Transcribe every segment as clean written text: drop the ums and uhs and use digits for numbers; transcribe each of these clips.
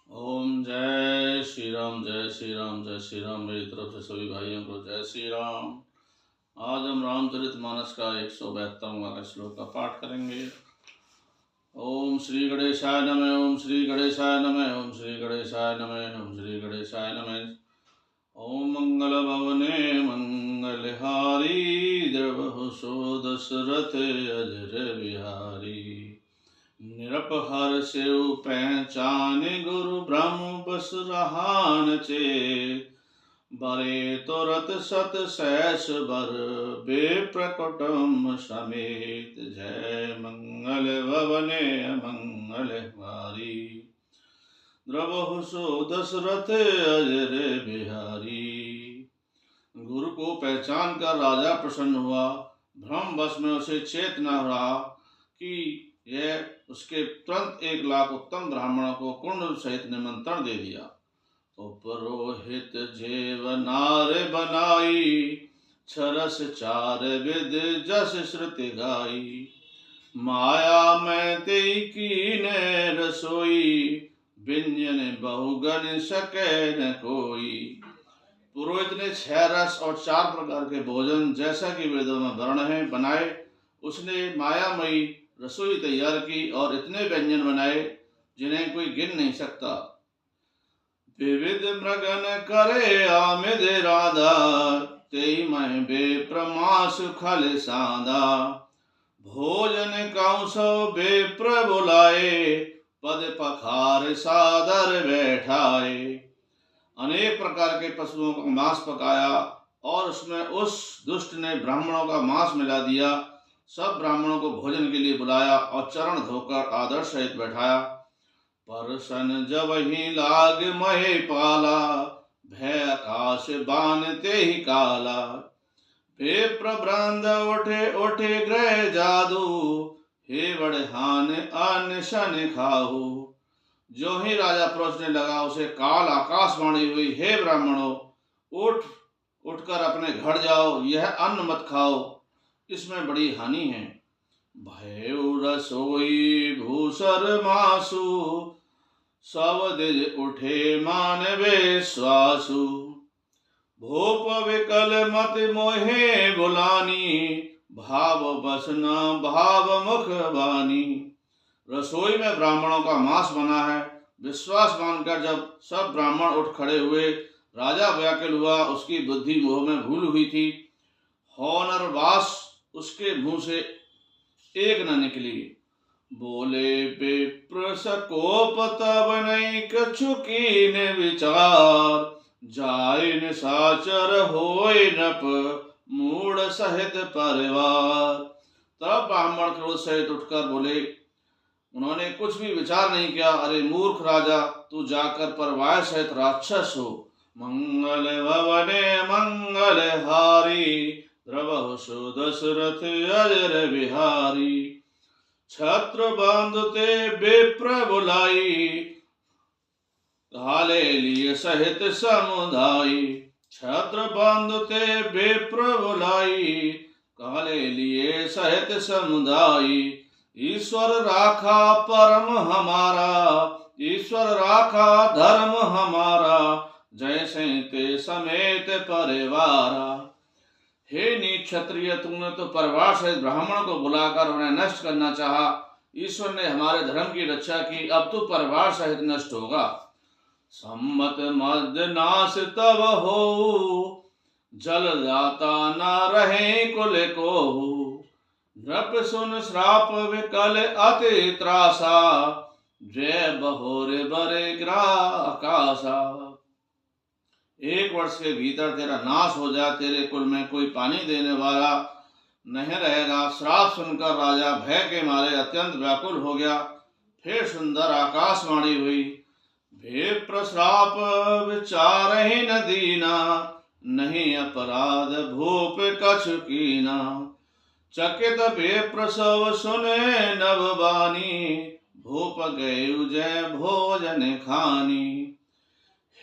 ओम जय श्री राम, जय श्री राम, जय श्री राम। मेरी तरफ से सभी भाइयों को जय श्री राम। आज हम रामचरितमानस का 172वां श्लोक का पाठ करेंगे। ओम श्री गणेशाय नमः, ओम श्री गणेशाय नमः, ओम श्री गणेशाय नमः, ओम श्री गणेशाय नमः। ओम मंगल भवने मंगलहारी, द्रवहुसो दशरथ अजर बिहारी। निरपहर सेव पहचाने, गुरु ब्रह्म बस रहान चे। बरे तुरत सत सहस बर, बेप्रकुटुम समेत। जय मंगल भवने मंगल हारी, द्रवहु सो दशरथ अजर बिहारी। गुरु को पहचान कर राजा प्रसन्न हुआ। भ्रम बस में उसे चेत न रहा कि यह उसके तुरंत 1 लाख उत्तम ब्राह्मणों को कुंड सहित निमंत्रण दे दिया। तो पुरोहित जेव नार बनाई, छरस चार विद जस श्रुति गाई। माया में तेई कीने रसोई, व्यंजन बहुगन सके न कोई। पुरोहित ने 6 रस और 4 प्रकार के भोजन, जैसा कि वेदों में वर्ण है, बनाए। उसने मायामयी रसोई तैयार की और इतने व्यंजन बनाए जिन्हें कोई गिन नहीं सकता। विविध मृगन करे आमिद राधा, तेई मह बेप्रमास खल सादा। भोजन कौसो बेप्र बुलाए, पद पखार सादर बैठाए। अनेक प्रकार के पशुओं का मांस पकाया और उसमें उस दुष्ट ने ब्राह्मणों का मांस मिला दिया। सब ब्राह्मणों को भोजन के लिए बुलाया और चरण धोकर आदर सहित बैठाया। परसन जब ही लाग महे पाला, भय आकाश बानते ही काला। हे प्रबंध उठे उठे ग्रह जादू, हे बड़हान अन्न शन खाहू। जो ही राजा परोसने लगा उसे काल आकाशवाणी हुई, हे ब्राह्मणों, उठकर अपने घर जाओ, यह अन्न मत खाओ, इसमें बड़ी हानि है। भय रसोई भूसर मासु, सब दिज उठे मानवे स्वासु। भूप विकल मत मोहे बुलानी, भाव बसना भाव मुख बानी। रसोई में ब्राह्मणों का मांस बना है। विश्वास मानकर जब सब ब्राह्मण उठ खड़े हुए, राजा व्याकुल हुआ। उसकी बुद्धि मोह में भूल हुई थी। हौनर वास उसके मुंह से एक न निकली। बोले विप्र सकोप तब नहीं, कछु कीन विचार। जाय निशाचर होय नप, मूढ़ सहित परिवार। तब ब्राह्मण क्रोध सहित उठकर बोले, उन्होंने कुछ भी विचार नहीं किया। अरे मूर्ख राजा, तू जाकर परवाह सहित राक्षस हो। मंगल भवने मंगल हारी, द्रवहु सो दशरथ अजर बिहारी। छत्र बांधते विप्र बुलाई, काले लिए सहित समुदायी। छत्र बांधते विप्र बुलाई, काले लिए सहित समुदायी। ईश्वर राखा परम हमारा, ईश्वर राखा धर्म हमारा। जैसे ते समेत परिवारा। हे नीच क्षत्रिय, तुमने तो परिवार सहित ब्राह्मणों को बुलाकर उन्हें नष्ट करना चाहा। ईश्वर ने हमारे धर्म की रक्षा की, अब तू परिवार सहित नष्ट होगा। सम्मत मध्य नाश तब हो, जल दाता न रहे कुल को। नृप सुन श्राप विकल अति त्रासा, जय बहोर बरे ग्राकाशा। 1 वर्ष के भीतर तेरा नाश हो जाए, तेरे कुल में कोई पानी देने वाला नहीं रहेगा। श्राप सुनकर राजा भय के मारे अत्यंत व्याकुल हो गया। फिर सुंदर आकाशवाणी हुई, विप्र श्राप विचार ही न दीना। नहीं अपराध भूप कछु कीना। चकित विप्र सब सुने नभ बानी, भूप गए जय भोजन खानी।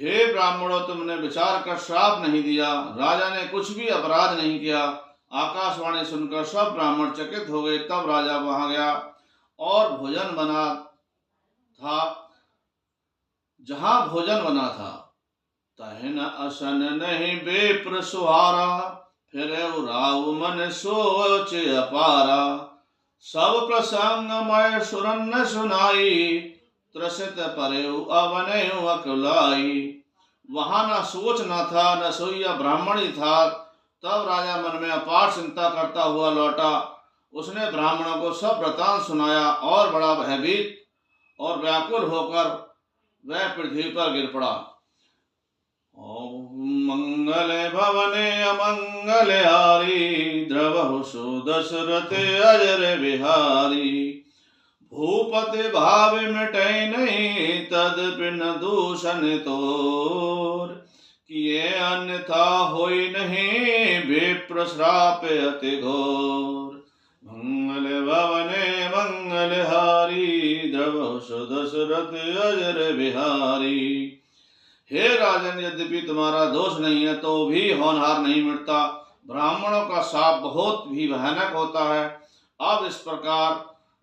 हे ब्राह्मणों, तुमने विचार कर श्राप नहीं दिया। राजा ने कुछ भी अपराध नहीं किया। आकाशवाणी सुनकर सब ब्राह्मण चकित हो गए। तब राजा वहां गया और भोजन बना था। जहाँ भोजन बना था, तह न असन नहीं बेप्र सुहारा, फिर राव मन सोच अपारा, सब प्रसंग मैं सुरन सुनाई, त्रसित परेउ अवनयु अकुलाई। वहां न सोच न था, न सोईया ब्राह्मण ही था। तब राजा मन में अपार चिंता करता हुआ लौटा। उसने ब्राह्मणों को सब वृतांत सुनाया और बड़ा भयभीत और व्याकुल होकर वह पृथ्वी पर गिर पड़ा। ओम मंगल भवने अमंगल हारी, द्रवहु सुदशरथ अजर बिहारी। भूपति भाव मिटै नहीं, तदपि न दूषण तोर, किए अन्यथा होई नहीं, विप्र श्राप अति घोर। मंगल भवने मंगल हारी, द्रवहु सुदशरथ अजर बिहारी। हे राजन, यद्यपि तुम्हारा दोष नहीं है तो भी होनहार नहीं मिटता। ब्राह्मणों का शाप बहुत भी भयानक होता है। अब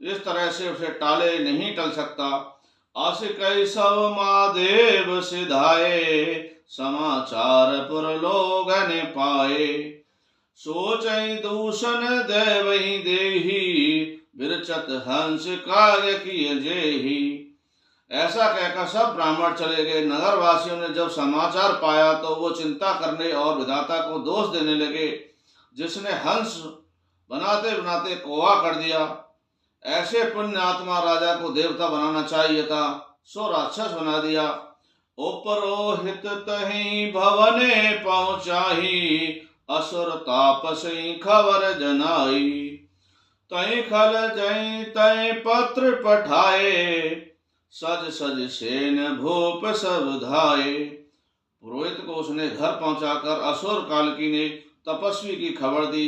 इस तरह से उसे टाले नहीं टल सकता। अस कैसव महादेव सिधाए, समाचार पुर लोग ने पाए। सोचई दूषण देवहि देही, बिरचत हंस कार्य किए जेही। ऐसा कहकर सब ब्राह्मण चले गए। नगर वासियों ने जब समाचार पाया तो वो चिंता करने और विधाता को दोष देने लगे, जिसने हंस बनाते बनाते कौवा कर दिया। ऐसे पुण्य आत्मा राजा को देवता बनाना चाहिए था, सो राक्षस बना दिया। उपरोहित तहीं भवने पहुंचाही, असुर तापसी खबर जनाई। तहीं खल जई तय पत्र पठाए, सज सज सेन भूप सब धाये। पुरोहित को उसने घर पहुंचाकर असुर कालकी ने तपस्वी की खबर दी।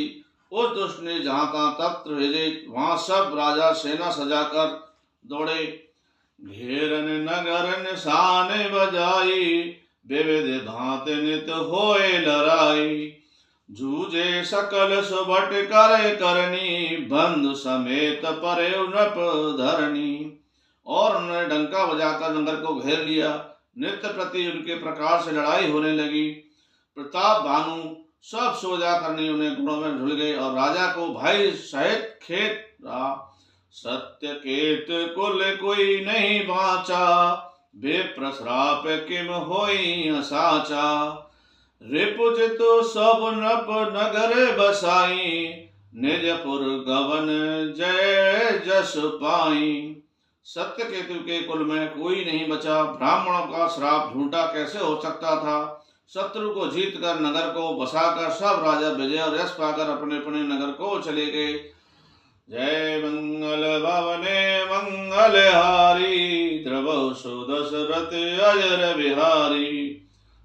उस दुष्ट ने जहां तहां तत्र भेजे, वहां सब राजा सेना सजाकर दौड़े। घेरन नगर निशान बजाई, विविध भांत नित होए लड़ाई। जूझे सकल सुबट करे करनी, बंधु समेत परे नृप धरनी। और उन्होंने डंका बजाकर नगर को घेर लिया। नित्य प्रति उनके प्रकार से लड़ाई होने लगी। प्रताप भानु सब सो जाकर उन्हें गुणों में ढुल गए और राजा को भाई सहित खेत रहा। सत्य केत कुल कोई नहीं बाचा, विप्र श्राप किम होई साचा। रिपुजित सब नप नगर बसाई, निजपुर गवन जय जस पाई। सत्य केतु के कुल में कोई नहीं बचा। ब्राह्मणों का श्राप झूठा कैसे हो सकता था। शत्रु को जीत कर नगर को बसाकर सब राजा विजय और यश पाकर अपने अपने नगर को चले गए। जय मंगल भवने मंगल हारी, द्रवहु सुदशरथ अजर बिहारी।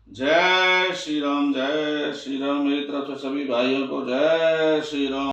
जय श्री राम, जय श्री राम। मेरी तरफ से सभी भाइयों को जय श्री राम।